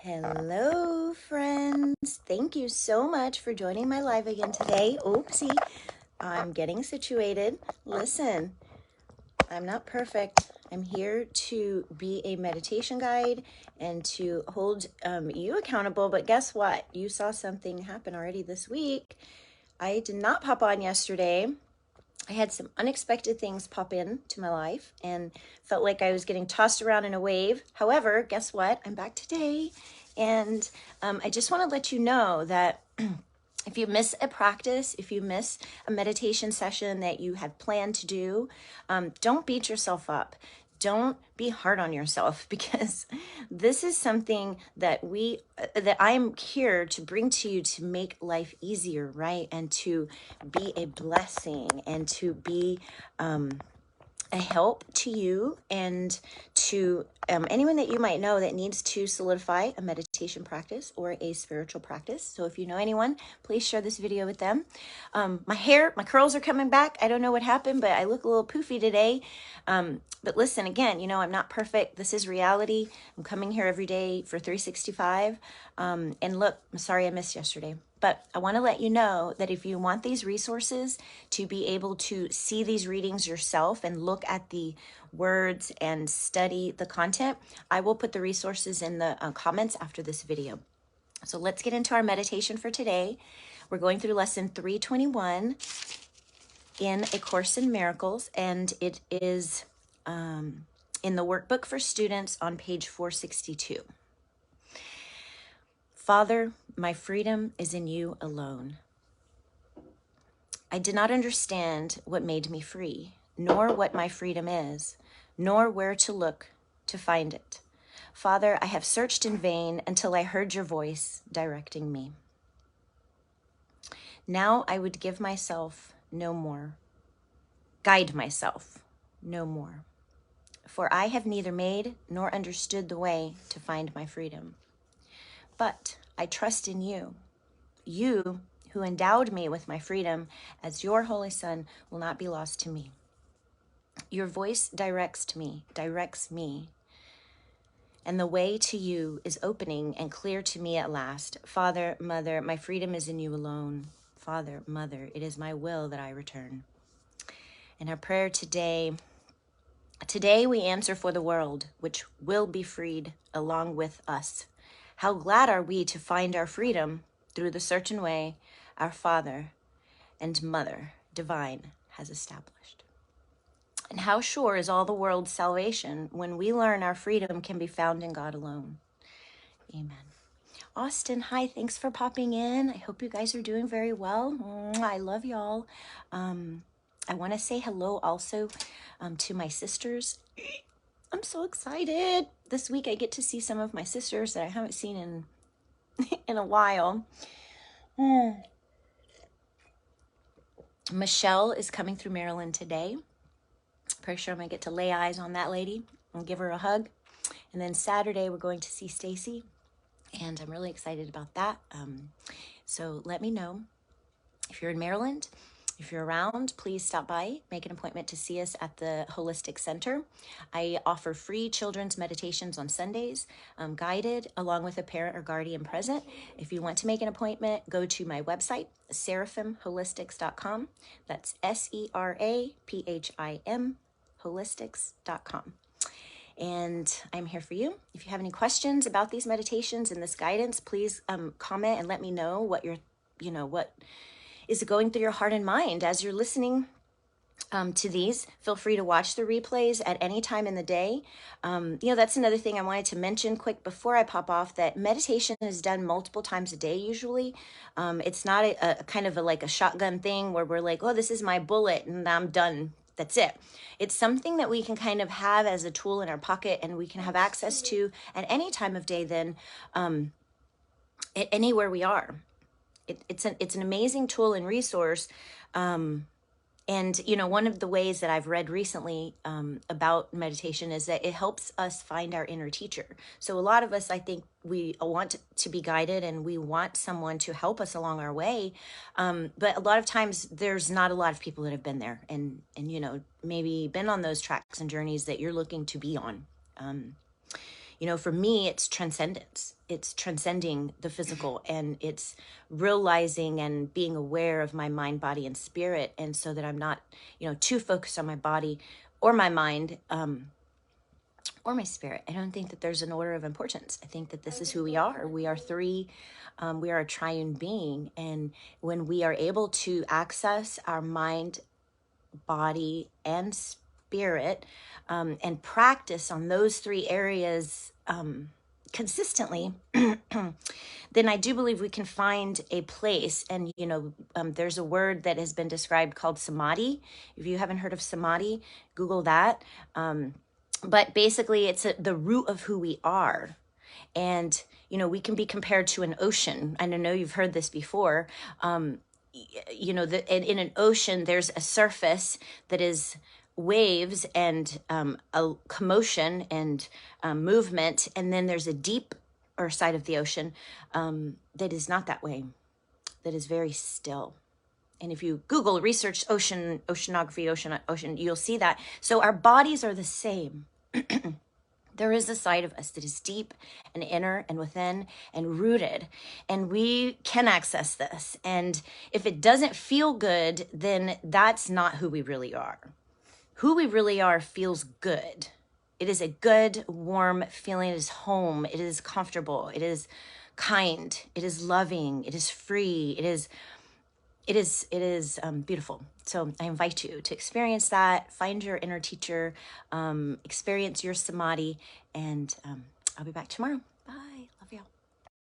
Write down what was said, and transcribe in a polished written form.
Hello, friends. Thank you so much for joining my live again today. Oopsie, I'm getting situated. Listen, I'm not perfect. I'm here to be a meditation guide and to hold you accountable. But guess what? You saw something happen already this week. I did not pop on yesterday. I had some unexpected things pop in to my life and felt like I was getting tossed around in a wave. However, guess what? I'm back today. And I just want to let you know that if you miss a practice, if you miss a meditation session that you had planned to do, don't beat yourself up. Don't be hard on yourself, because this is something that I'm here to bring to you to make life easier, right? And to be a blessing and to be a help to you and to anyone that you might know that needs to solidify a meditation practice or a spiritual practice. So if you know anyone, please share this video with them. My curls are coming back. I don't know what happened, but I look a little poofy today. But listen, again, I'm not perfect. This is reality. I'm coming here every day for 365. And look, I'm sorry I missed yesterday. But I want to let you know that if you want these resources to be able to see these readings yourself and look at the words and study the content, I will put the resources in the comments after this video. So let's get into our meditation for today. We're going through lesson 321 in A Course in Miracles, and it is in the workbook for students on page 462. Father, my freedom is in you alone. I did not understand what made me free, nor what my freedom is, nor where to look to find it. Father, I have searched in vain until I heard your voice directing me. Now I would give myself no more, guide myself no more, for I have neither made nor understood the way to find my freedom. But I trust in you. You who endowed me with my freedom as your Holy Son will not be lost to me. Your voice directs me, and the way to you is opening and clear to me at last. Father, Mother, my freedom is in you alone. Father, Mother, it is my will that I return. And our prayer today we answer for the world, which will be freed along with us. How glad are we to find our freedom through the certain way our Father and Mother divine has established. And how sure is all the world's salvation when we learn our freedom can be found in God alone. Amen. Austin, hi, thanks for popping in. I hope you guys are doing very well. I love y'all. I want to say hello also to my sisters. I'm so excited. This week I get to see some of my sisters that I haven't seen in a while. Michelle is coming through Maryland today. Pretty sure I'm going to get to lay eyes on that lady and give her a hug. And then Saturday we're going to see Stacy, and I'm really excited about that. So let me know if you're in Maryland. If you're around, please stop by, make an appointment to see us at the Holistic Center. I offer free children's meditations on Sundays, guided, along with a parent or guardian present. If you want to make an appointment, go to my website, seraphimholistics.com. That's SERAPHIM holistics.com. And I'm here for you. If you have any questions about these meditations and this guidance, please comment and let me know what what is going through your heart and mind as you're listening to these. Feel free to watch the replays at any time in the day. That's another thing I wanted to mention quick before I pop off, that meditation is done multiple times a day usually. It's not a kind of like a shotgun thing where we're like, oh, this is my bullet and I'm done. That's it. It's something that we can kind of have as a tool in our pocket, and we can have access to at any time of day then, anywhere we are. It's an amazing tool and resource. And, one of the ways that I've read recently about meditation is that it helps us find our inner teacher. So a lot of us, I think, we want to be guided and we want someone to help us along our way. But a lot of times there's not a lot of people that have been there and maybe been on those tracks and journeys that you're looking to be on. For me, it's transcendence. It's transcending the physical, and it's realizing and being aware of my mind, body, and spirit. And so that I'm not, too focused on my body or my mind, or my spirit. I don't think that there's an order of importance. I think that this is who we are. We are three. We are a triune being. And when we are able to access our mind, body, and spirit, and practice on those three areas consistently, then I do believe we can find a place. And, there's a word that has been described called samadhi. If you haven't heard of samadhi, Google that. But basically, it's the root of who we are. And, we can be compared to an ocean. I know you've heard this before. In an ocean, there's a surface that is waves and a commotion and movement. And then there's a deeper side of the ocean that is not that way, that is very still. And if you Google, research oceanography, ocean, you'll see that. So our bodies are the same. There is a side of us that is deep and inner and within and rooted, and we can access this. And if it doesn't feel good, then that's not who we really are. Who we really are feels good. It is a good, warm feeling. It is home. It is comfortable. It is kind. It is loving. It is free. It is beautiful. So I invite you to experience that, find your inner teacher, experience your samadhi, and I'll be back tomorrow.